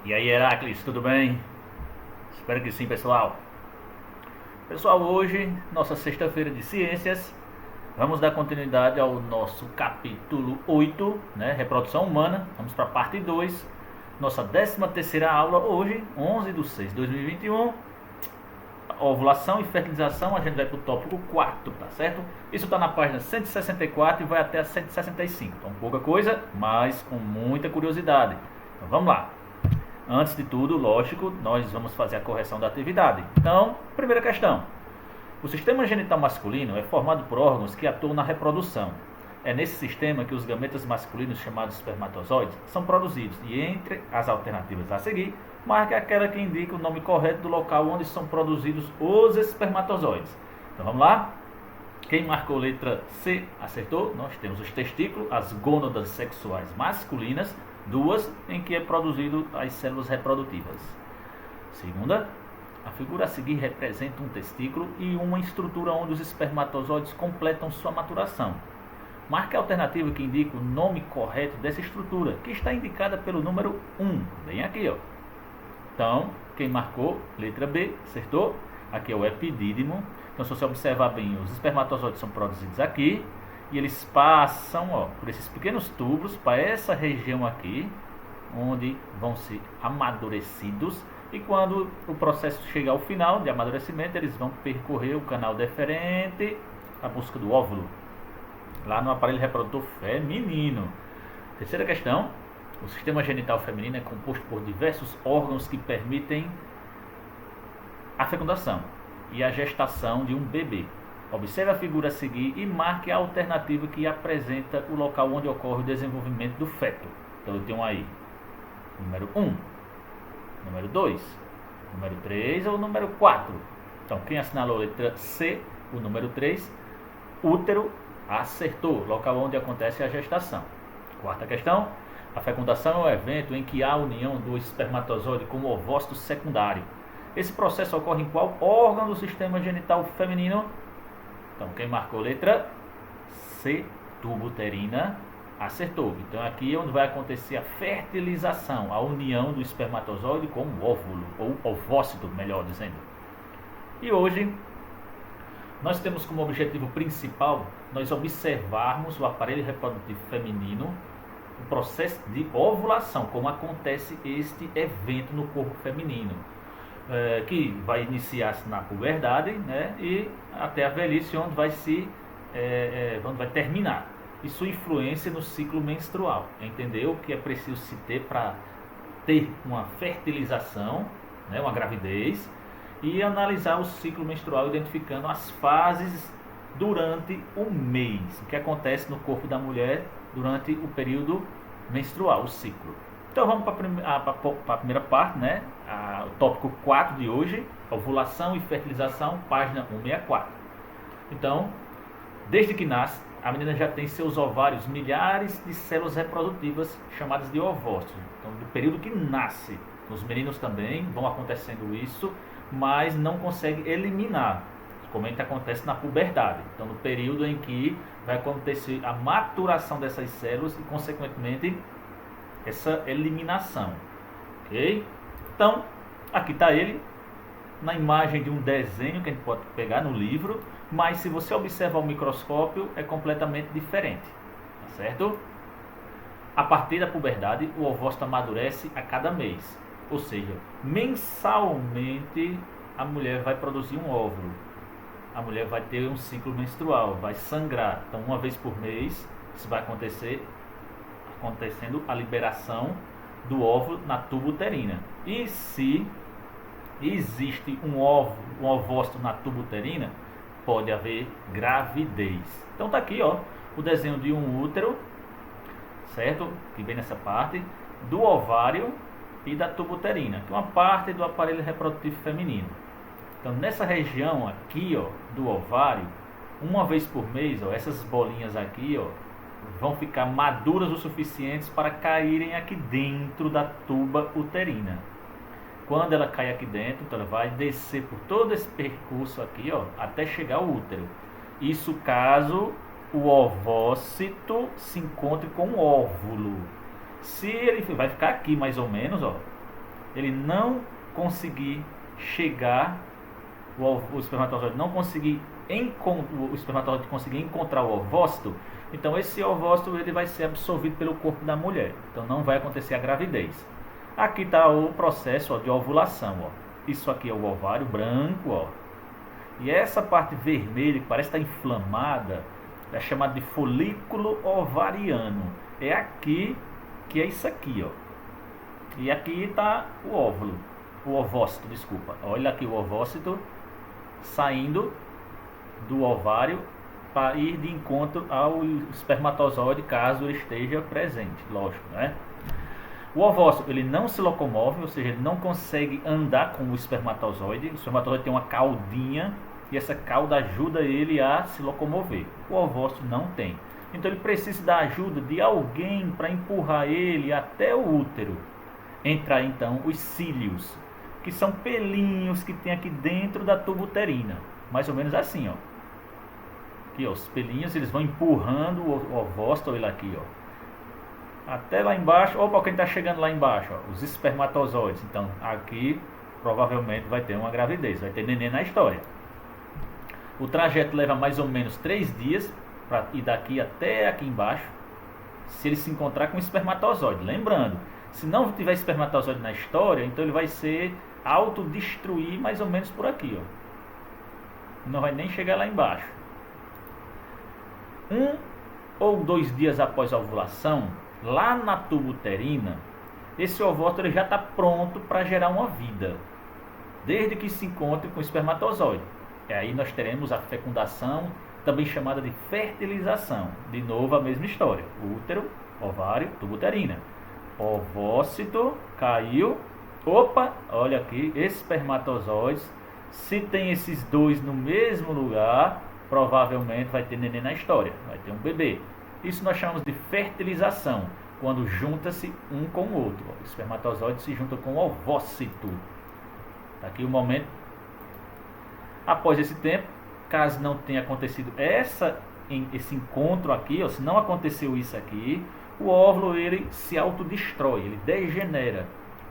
E aí, Heracles, tudo bem? Espero que sim, pessoal. Pessoal, hoje, nossa sexta-feira de ciências, vamos dar continuidade ao nosso capítulo 8, né, reprodução humana. Vamos para a parte 2, nossa 13ª aula, hoje, 11 de 6 de 2021. Ovulação e fertilização, a gente vai para o tópico 4, tá certo? Isso está na página 164 e vai até a 165. Então, pouca coisa, mas com muita curiosidade. Então, vamos lá. Antes de tudo, lógico, nós vamos fazer a correção da atividade. Então, primeira questão. O sistema genital masculino é formado por órgãos que atuam na reprodução. É nesse sistema que os gametas masculinos, chamados espermatozoides, são produzidos. E entre as alternativas a seguir, marque aquela que indica o nome correto do local onde são produzidos os espermatozoides. Então vamos lá. Quem marcou letra C acertou. Nós temos os testículos, as gônadas sexuais masculinas, duas em que é produzido as células reprodutivas. Segunda, a figura a seguir representa um testículo e uma estrutura onde os espermatozoides completam sua maturação. Marque a alternativa que indica o nome correto dessa estrutura, que está indicada pelo número 1, bem aqui, ó. Então, quem marcou, letra B, acertou. Aqui é o epidídimo. Então, se você observar bem, os espermatozoides são produzidos aqui e eles passam, ó, por esses pequenos tubos para essa região aqui, onde vão ser amadurecidos. E quando o processo chegar ao final de amadurecimento, eles vão percorrer o canal deferente à busca do óvulo, lá no aparelho reprodutor feminino. Terceira questão. O sistema genital feminino é composto por diversos órgãos que permitem a fecundação e a gestação de um bebê. Observe a figura a seguir e marque a alternativa que apresenta o local onde ocorre o desenvolvimento do feto. Então eu tenho aí número 1, número 2, número 3 ou número 4. Então quem assinalou a letra C, o número 3, útero, acertou, local onde acontece a gestação. Quarta questão. A fecundação é o evento em que há a união do espermatozoide com o ovócito secundário. Esse processo ocorre em qual órgão do sistema genital feminino? Então, quem marcou letra C, tubo uterina, acertou. Então, aqui é onde vai acontecer a fertilização, a união do espermatozoide com o óvulo, ou ovócito, melhor dizendo. E hoje, nós temos como objetivo principal nós observarmos o aparelho reprodutivo feminino, o processo de ovulação, como acontece este evento no corpo feminino, que vai iniciar-se na puberdade, né, e até a velhice, onde onde vai terminar. E sua influência no ciclo menstrual. Entendeu o que é preciso se ter para ter uma fertilização, né, uma gravidez, e analisar o ciclo menstrual, identificando as fases durante o mês, o que acontece no corpo da mulher durante o período menstrual, o ciclo. Então vamos para a primeira parte, né? O tópico 4 de hoje, ovulação e fertilização, página 164. Então, desde que nasce, a menina já tem seus ovários, milhares de células reprodutivas chamadas de ovócitos. Então, do período que nasce, os meninos também vão acontecendo isso, mas não consegue eliminar, como acontece na puberdade. Então, no período em que vai acontecer a maturação dessas células e, consequentemente, essa eliminação. Ok? Então, aqui está ele, na imagem de um desenho que a gente pode pegar no livro, mas se você observar o microscópio, é completamente diferente. Tá certo? A partir da puberdade, o ovócito amadurece a cada mês. Ou seja, mensalmente a mulher vai produzir um óvulo. A mulher vai ter um ciclo menstrual, vai sangrar. Então, uma vez por mês, isso vai acontecendo a liberação do óvulo na tuba uterina. E se existe um ovócito na tuba uterina, pode haver gravidez. Então, tá aqui, ó, o desenho de um útero, certo? Que vem nessa parte, do ovário e da tuba uterina, que é uma parte do aparelho reprodutivo feminino. Então, nessa região aqui, ó, do ovário, uma vez por mês, ó, essas bolinhas aqui, ó, vão ficar maduras o suficientes para caírem aqui dentro da tuba uterina. Quando ela cai aqui dentro, então ela vai descer por todo esse percurso aqui, ó, até chegar ao útero. Isso caso o ovócito se encontre com o óvulo. Se ele vai ficar aqui mais ou menos, ó, ele não conseguir chegar, o espermatozoide não conseguir o espermatozoide conseguir encontrar o ovócito, então esse ovócito ele vai ser absorvido pelo corpo da mulher, então não vai acontecer a gravidez. Aqui está o processo, ó, de ovulação, ó. Isso aqui é o ovário branco, ó. E essa parte vermelha que parece estar inflamada é chamada de folículo ovariano. É aqui que é isso aqui, ó. E aqui está o óvulo, o ovócito, desculpa. Olha aqui o ovócito saindo do ovário para ir de encontro ao espermatozoide, caso ele esteja presente, lógico, né? O ovócito, ele não se locomove, ou seja, ele não consegue andar com o espermatozoide. O espermatozoide tem uma caudinha e essa cauda ajuda ele a se locomover. O ovócito não tem. Então ele precisa da ajuda de alguém para empurrar ele até o útero. Entra então os cílios, que são pelinhos que tem aqui dentro da tuba uterina. Mais ou menos assim, ó. Aqui, ó, os pelinhos, eles vão empurrando o ovócito, olha aqui, ó. Até lá embaixo. Opa, quem está chegando lá embaixo, ó, os espermatozoides. Então aqui provavelmente vai ter uma gravidez, vai ter neném na história. O trajeto leva mais ou menos 3 dias para ir daqui até aqui embaixo, se ele se encontrar com o espermatozoide. Lembrando, se não tiver espermatozoide na história, então ele vai ser autodestruir mais ou menos por aqui, ó. Não vai nem chegar lá embaixo. 1 ou 2 dias após a ovulação, lá na tuba uterina, esse ovócito ele já está pronto para gerar uma vida, desde que se encontre com o espermatozoide. E aí nós teremos a fecundação, também chamada de fertilização. De novo a mesma história: útero, ovário, tuba uterina. Ovócito caiu. Opa, olha aqui, espermatozoides. Se tem esses dois no mesmo lugar, provavelmente vai ter neném na história, vai ter um bebê. Isso nós chamamos de fertilização, quando junta-se um com o outro. O espermatozoide se junta com o ovócito. Está aqui o momento. Após esse tempo, caso não tenha acontecido esse encontro aqui, ó, se não aconteceu isso aqui, o óvulo ele se autodestrói, ele degenera.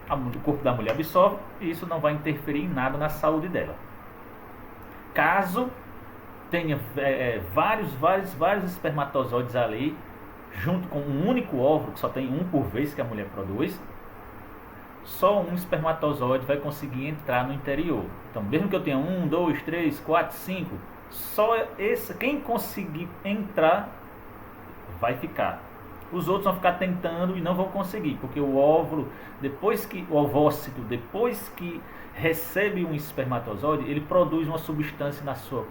O corpo da mulher absorve e isso não vai interferir em nada na saúde dela. Caso tenha vários espermatozoides ali, junto com um único óvulo, que só tem um por vez que a mulher produz, só um espermatozoide vai conseguir entrar no interior. Então, mesmo que eu tenha 1, 2, 3, 4, 5, só quem conseguir entrar vai ficar. Os outros vão ficar tentando e não vão conseguir, porque o óvulo, o ovócito, depois que recebe um espermatozoide, ele produz uma substância na sua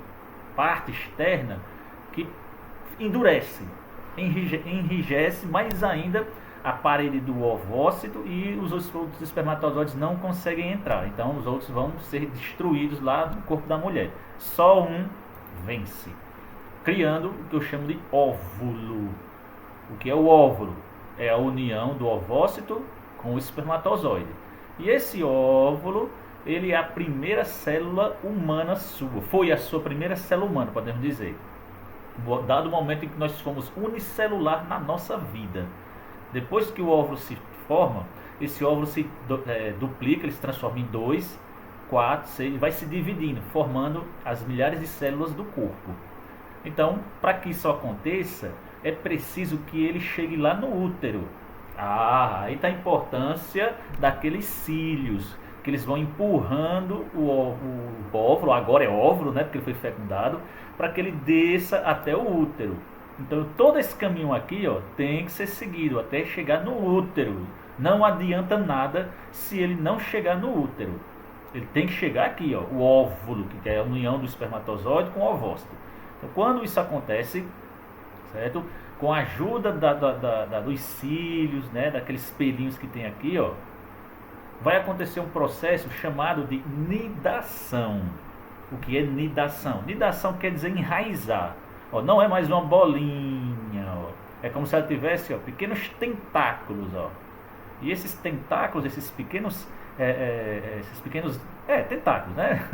parte externa que endurece, enrijece mais ainda a parede do ovócito e os outros espermatozoides não conseguem entrar. Então os outros vão ser destruídos lá no corpo da mulher. Só um vence, criando o que eu chamo de óvulo. O que é o óvulo? É a união do ovócito com o espermatozoide. E esse óvulo, ele é a primeira célula humana sua. Foi a sua primeira célula humana, podemos dizer. Dado o momento em que nós fomos unicelular na nossa vida. Depois que o óvulo se forma, esse óvulo se duplica, ele se transforma em 2, 4, 6, vai se dividindo, formando as milhares de células do corpo. Então, para que isso aconteça, é preciso que ele chegue lá no útero. Aí está a importância daqueles cílios, que eles vão empurrando o óvulo, agora é óvulo, né, porque ele foi fecundado, para que ele desça até o útero. Então todo esse caminho aqui, ó, tem que ser seguido até chegar no útero. Não adianta nada se ele não chegar no útero. Ele tem que chegar aqui, ó, o óvulo, que é a união do espermatozoide com o ovócito. Então quando isso acontece, certo? Com a ajuda dos cílios, né, daqueles pelinhos que tem aqui, ó, vai acontecer um processo chamado de nidação. O que é nidação? Nidação quer dizer enraizar. Ó, não é mais uma bolinha, ó. É como se ela tivesse, ó, pequenos tentáculos, ó. E esses tentáculos, esses pequenos tentáculos, né?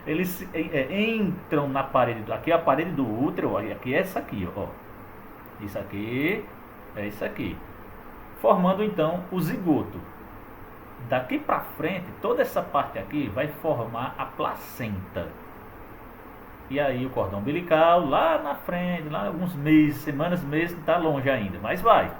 Eles entram na parede. Aqui é a parede do útero, ó, e aqui é essa aqui, ó. Isso aqui é isso aqui, formando então o zigoto. Daqui para frente, toda essa parte aqui vai formar a placenta. E aí o cordão umbilical lá na frente, lá alguns meses, semanas, meses, está longe ainda, mas vai.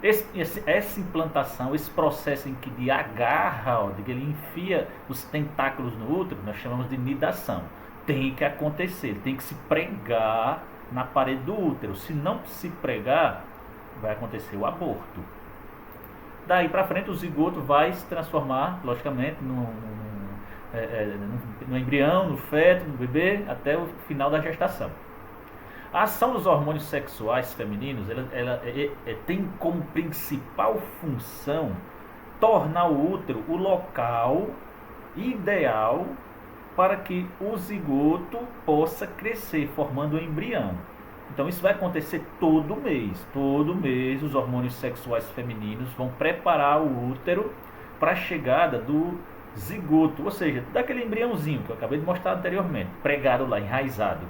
Essa implantação, esse processo em que de agarra, ó, de que ele enfia os tentáculos no útero, nós chamamos de nidação. Tem que acontecer, tem que se pregar na parede do útero. Se não se pregar, vai acontecer o aborto. Daí para frente o zigoto vai se transformar, logicamente, no embrião, no feto, no bebê, até o final da gestação. A ação dos hormônios sexuais femininos ela tem como principal função tornar o útero o local ideal para que o zigoto possa crescer, formando um embrião. Então isso vai acontecer todo mês. Todo mês os hormônios sexuais femininos vão preparar o útero para a chegada do zigoto, ou seja, daquele embriãozinho que eu acabei de mostrar anteriormente, pregado lá, enraizado.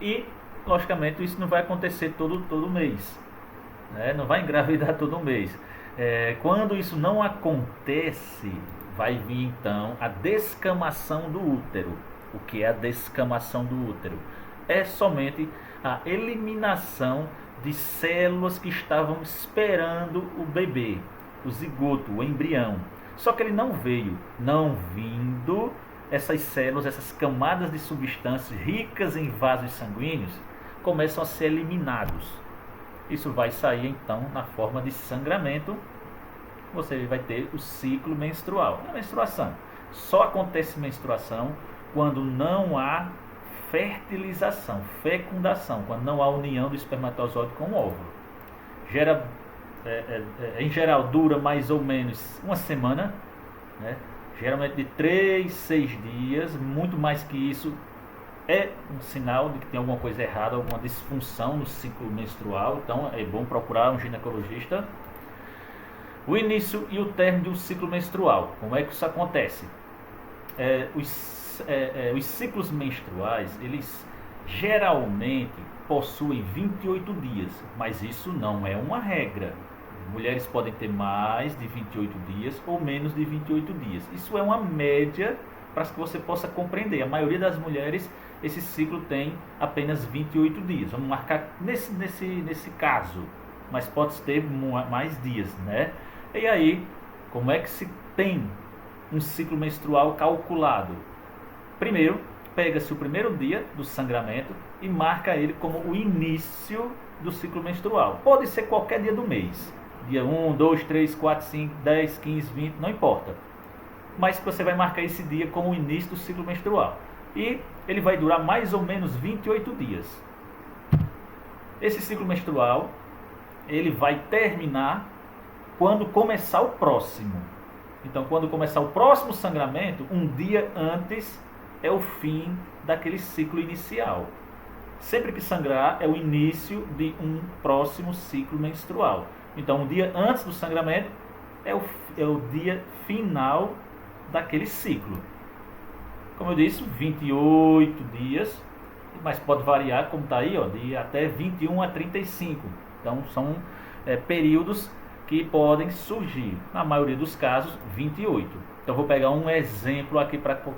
E, logicamente, isso não vai acontecer todo mês, né? Não vai engravidar todo mês. Quando isso não acontece, vai vir então a descamação do útero. O que é a descamação do útero? É somente a eliminação de células que estavam esperando o bebê, o zigoto, o embrião. Só que ele não veio, não vindo essas células, essas camadas de substâncias ricas em vasos sanguíneos começam a ser eliminados. Isso vai sair então na forma de sangramento. Você vai ter o ciclo menstrual. A menstruação. Só acontece menstruação quando não há fertilização, fecundação, quando não há união do espermatozoide com o óvulo. Em geral dura mais ou menos uma semana, né? Geralmente de 3, 6 dias, muito mais que isso é um sinal de que tem alguma coisa errada, alguma disfunção no ciclo menstrual. Então é bom procurar um ginecologista. O início e o término do ciclo menstrual. Como é que isso acontece? Os ciclos menstruais, eles geralmente possuem 28 dias, mas isso não é uma regra. Mulheres podem ter mais de 28 dias ou menos de 28 dias. Isso é uma média para que você possa compreender. A maioria das mulheres, esse ciclo tem apenas 28 dias. Vamos marcar nesse caso, mas pode ter mais dias, né? E aí, como é que se tem um ciclo menstrual calculado? Primeiro, pega-se o primeiro dia do sangramento e marca ele como o início do ciclo menstrual. Pode ser qualquer dia do mês. Dia 1, 2, 3, 4, 5, 10, 15, 20, não importa. Mas você vai marcar esse dia como o início do ciclo menstrual. E ele vai durar mais ou menos 28 dias. Esse ciclo menstrual, ele vai terminar quando começar o próximo. Então, quando começar o próximo sangramento, um dia antes é o fim daquele ciclo inicial. Sempre que sangrar é o início de um próximo ciclo menstrual. Então, um dia antes do sangramento é o dia final daquele ciclo. Como eu disse, 28 dias, mas pode variar, como está aí, ó, de até 21 a 35. Então, são períodos que podem surgir, na maioria dos casos, 28. Então, vou pegar um exemplo aqui para que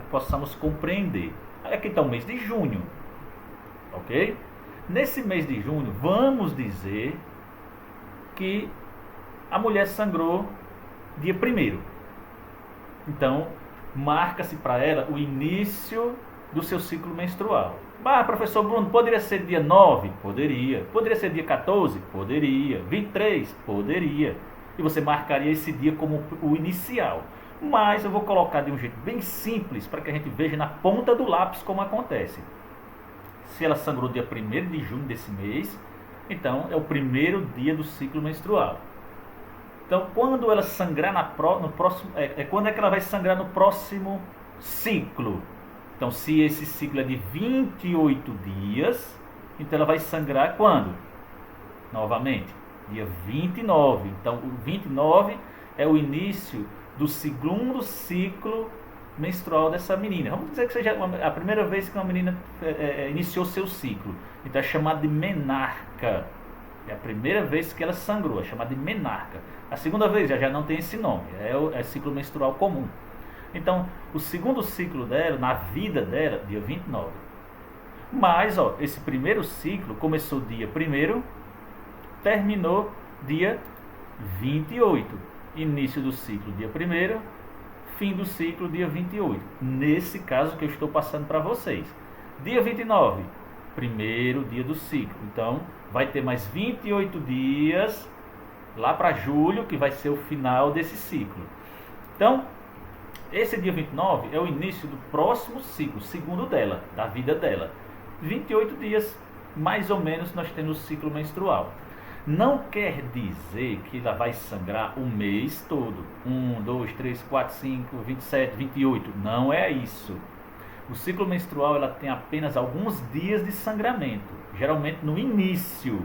possamos compreender. Aqui está o mês de junho, ok? Nesse mês de junho, vamos dizer que a mulher sangrou dia 1º. Então, marca-se para ela o início do seu ciclo menstrual. Professor Bruno, poderia ser dia 9? Poderia. Poderia ser dia 14? Poderia. 23? Poderia. E você marcaria esse dia como o inicial. Mas eu vou colocar de um jeito bem simples para que a gente veja na ponta do lápis como acontece. Se ela sangrou dia 1º de junho desse mês, então é o primeiro dia do ciclo menstrual. Então, quando ela sangrar no próximo, quando é que ela vai sangrar no próximo ciclo? Então, se esse ciclo é de 28 dias, então ela vai sangrar quando? Novamente, dia 29. Então, o 29 é o início do segundo ciclo menstrual dessa menina. Vamos dizer que seja a primeira vez que uma menina iniciou seu ciclo. Então, é chamado de menarca. É a primeira vez que ela sangrou, é chamada de menarca. A segunda vez já não tem esse nome, é ciclo menstrual comum. Então, o segundo ciclo dela, na vida dela, dia 29. Mas, esse primeiro ciclo começou dia 1º, terminou dia 28. Início do ciclo dia 1º, fim do ciclo dia 28. Nesse caso que eu estou passando para vocês. Dia 29, primeiro dia do ciclo. Então, vai ter mais 28 dias lá para julho, que vai ser o final desse ciclo. Então, esse dia 29 é o início do próximo ciclo, segundo dela, da vida dela. 28 dias, mais ou menos, nós temos o ciclo menstrual. Não quer dizer que ela vai sangrar o mês todo. 1, 2, 3, 4, 5, 27, 28. Não é isso. O ciclo menstrual ela tem apenas alguns dias de sangramento. Geralmente no início.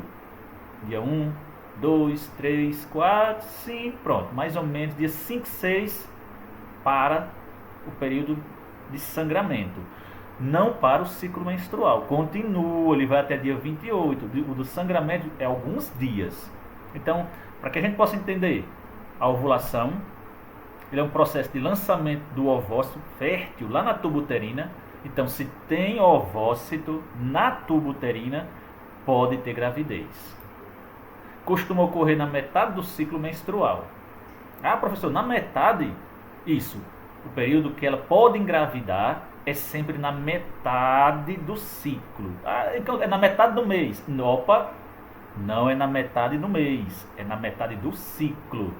Dia 1, 2, 3, 4, 5. Pronto. Mais ou menos dia 5, 6 para o período de sangramento. Não para o ciclo menstrual. Continua, ele vai até dia 28. O do sangramento é alguns dias. Então, para que a gente possa entender, a ovulação, ele é um processo de lançamento do ovócito fértil lá na tuba uterina. Então, se tem ovócito na tuba uterina, pode ter gravidez. Costuma ocorrer na metade do ciclo menstrual. Ah, professor, na metade? Isso. O período que ela pode engravidar é sempre na metade do ciclo. Ah, então é na metade do mês. Opa, não é na metade do mês, é na metade do ciclo.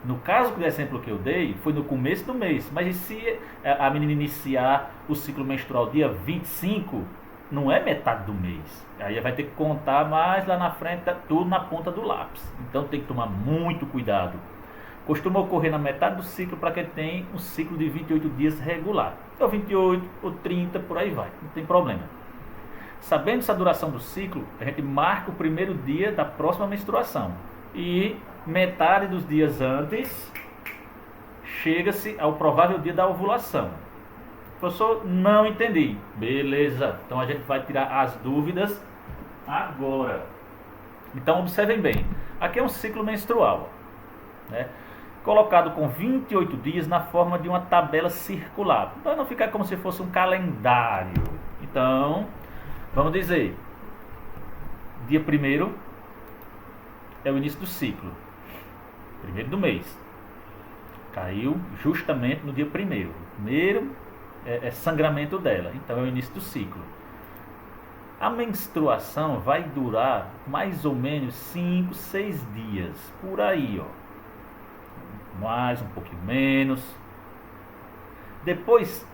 No caso do exemplo que eu dei, foi no começo do mês. Mas e se a menina iniciar o ciclo menstrual dia 25, não é metade do mês. Aí vai ter que contar mais lá na frente, tudo na ponta do lápis. Então tem que tomar muito cuidado. Costuma ocorrer na metade do ciclo para quem tem um ciclo de 28 dias regular. Então 28 ou 30, por aí vai, não tem problema. Sabendo essa duração do ciclo, a gente marca o primeiro dia da próxima menstruação. E metade dos dias antes, chega-se ao provável dia da ovulação. Professor, não entendi. Beleza, então a gente vai tirar as dúvidas agora. Então observem bem, aqui é um ciclo menstrual, né? Colocado com 28 dias na forma de uma tabela circular, para não ficar como se fosse um calendário. Então, vamos dizer, dia 1º é o início do ciclo, 1º do mês, caiu justamente no dia 1º. Primeiro é sangramento dela, então é o início do ciclo. A menstruação vai durar mais ou menos 5, 6 dias, por aí, mais, um pouquinho menos. Depois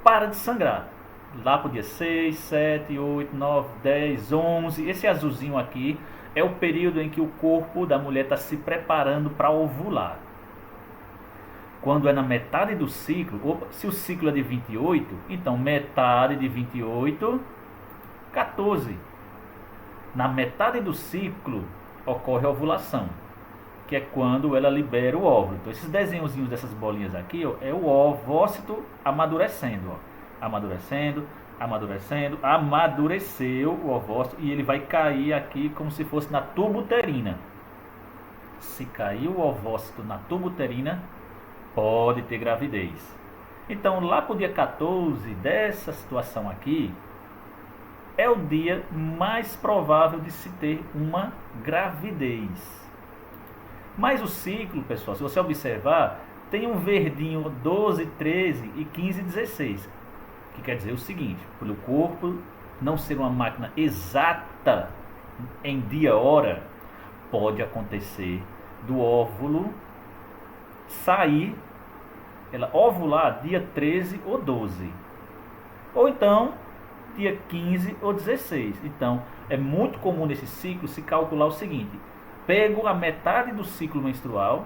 para de sangrar. Lá para o dia 6, 7, 8, 9, 10, 11. Esse azulzinho aqui é o período em que o corpo da mulher está se preparando para ovular. Quando é na metade do ciclo, se o ciclo é de 28, então metade de 28, 14. Na metade do ciclo ocorre a ovulação, que é quando ela libera o óvulo. Então esses desenhozinhos dessas bolinhas aqui, é o ovócito amadurecendo, amadurecendo, amadurecendo, amadureceu o ovócito e ele vai cair aqui como se fosse na tuba uterina. Se caiu o ovócito na tuba uterina, pode ter gravidez. Então lá para o dia 14 dessa situação aqui, é o dia mais provável de se ter uma gravidez. Mas o ciclo, pessoal, se você observar, tem um verdinho 12, 13 e 15, 16. Que quer dizer o seguinte, pelo corpo não ser uma máquina exata em dia-hora, pode acontecer do óvulo sair, ela ovular dia 13 ou 12. Ou então, dia 15 ou 16. Então, é muito comum nesse ciclo se calcular o seguinte: pego a metade do ciclo menstrual,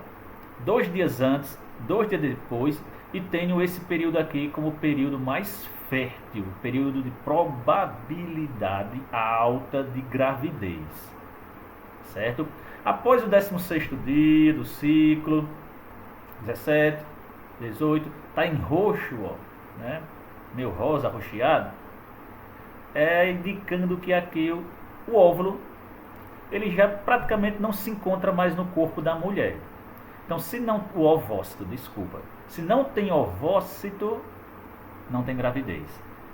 2 dias antes, 2 dias depois, e tenho esse período aqui como o período mais fértil, período de probabilidade alta de gravidez, certo? Após o 16º dia do ciclo, 17, 18, está em roxo, né? Meio rosa, arroxeado, indicando que aqui o óvulo ele já praticamente não se encontra mais no corpo da mulher. Então, se não o ovócito, desculpa, se não tem ovócito, não tem gravidez.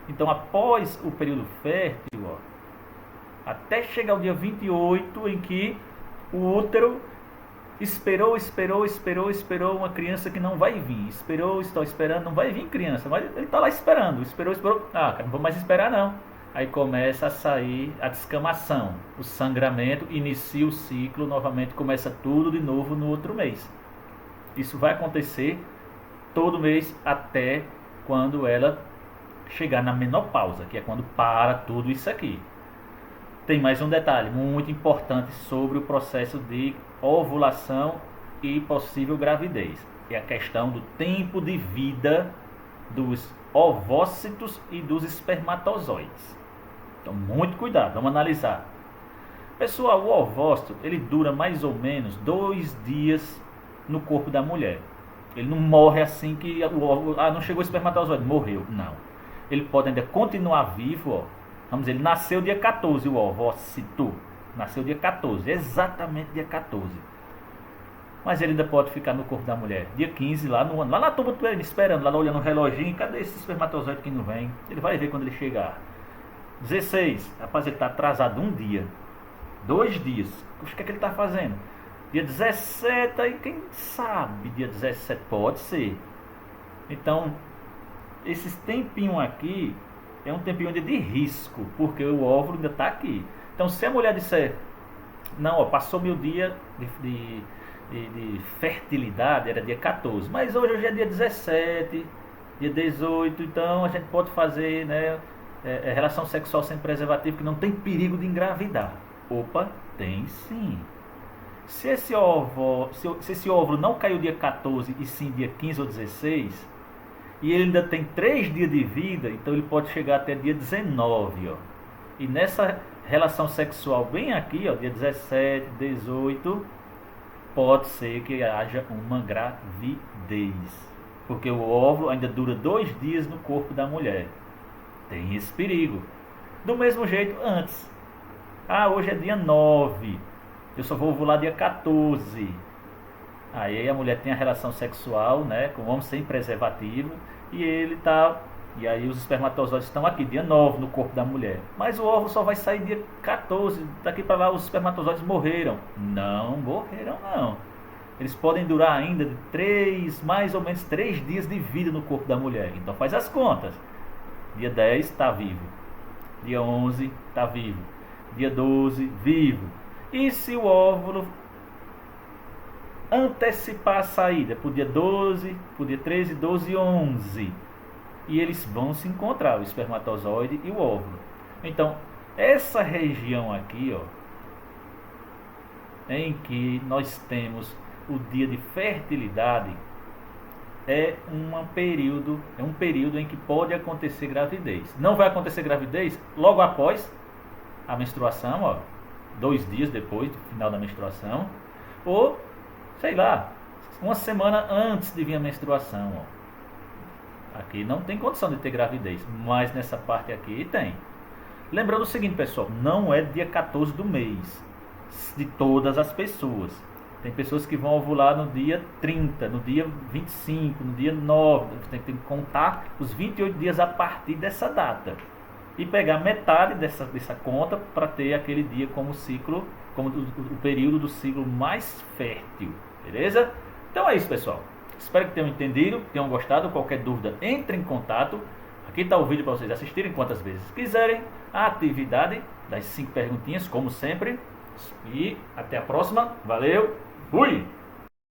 Então, após o período fértil, até chegar o dia 28, em que o útero esperou uma criança que não vai vir. Estou esperando, não vai vir criança, mas ele está lá esperando. Esperou. Cara, não vou mais esperar não. Aí começa a sair a descamação, o sangramento, inicia o ciclo, novamente começa tudo de novo no outro mês. Isso vai acontecer todo mês até quando ela chegar na menopausa, que é quando para tudo isso aqui. Tem mais um detalhe muito importante sobre o processo de ovulação e possível gravidez. É a questão do tempo de vida dos ovócitos e dos espermatozoides. Então, muito cuidado, vamos analisar. Pessoal, o ovócito, ele dura mais ou menos 2 dias no corpo da mulher. Ele não morre assim que o óvulo, não chegou o espermatozoide, morreu. Não. Ele pode ainda continuar vivo, Vamos dizer, ele nasceu dia 14, o ovócito. Nasceu dia 14, exatamente dia 14. Mas ele ainda pode ficar no corpo da mulher. Dia 15, lá na tumba do ele esperando, lá olhando o reloginho. Cadê esse espermatozoide que não vem? Ele vai ver quando ele chegar. 16, rapaz, ele está atrasado um dia. 2 dias. O que é que ele está fazendo? Dia 17, aí quem sabe dia 17 pode ser. Então, esses tempinhos aqui é um tempinho ainda de risco, porque o óvulo ainda está aqui. Então, se a mulher disser, não, passou meu dia de fertilidade, era dia 14, mas hoje é dia 17, dia 18, então a gente pode fazer, né, relação sexual sem preservativo, que não tem perigo de engravidar. Opa, tem sim. Se esse óvulo não caiu dia 14 e sim dia 15 ou 16, e ele ainda tem 3 dias de vida, então ele pode chegar até dia 19, E nessa relação sexual bem aqui, dia 17, 18, pode ser que haja uma gravidez, porque o óvulo ainda dura 2 dias no corpo da mulher. Tem esse perigo. Do mesmo jeito antes. Hoje é dia 9, eu só vou ovular dia 14. Aí a mulher tem a relação sexual, né, com o homem sem preservativo, e aí os espermatozoides estão aqui, dia 9 no corpo da mulher. Mas o óvulo só vai sair dia 14, daqui para lá os espermatozoides morreram. Não morreram não. Eles podem durar ainda mais ou menos 3 dias de vida no corpo da mulher. Então faz as contas. Dia 10 está vivo. Dia 11 está vivo. Dia 12, vivo. E se o óvulo antecipar a saída para o dia 12, para o dia 13, 12 e 11, e eles vão se encontrar, o espermatozoide e o óvulo. Então, essa região aqui, em que nós temos o dia de fertilidade, é um período em que pode acontecer gravidez. Não vai acontecer gravidez logo após a menstruação, 2 dias depois do final da menstruação, ou sei lá, uma semana antes de vir a menstruação. Aqui não tem condição de ter gravidez, mas nessa parte aqui tem. Lembrando o seguinte, pessoal, não é dia 14 do mês de todas as pessoas. Tem pessoas que vão ovular no dia 30, no dia 25, no dia 9. Você tem que contar os 28 dias a partir dessa data. E pegar metade dessa conta para ter aquele dia como ciclo, como o período do ciclo mais fértil. Beleza? Então é isso, pessoal. Espero que tenham entendido, tenham gostado. Qualquer dúvida, entre em contato. Aqui está o vídeo para vocês assistirem quantas vezes quiserem. A atividade das 5 perguntinhas, como sempre. E até a próxima. Valeu! Fui!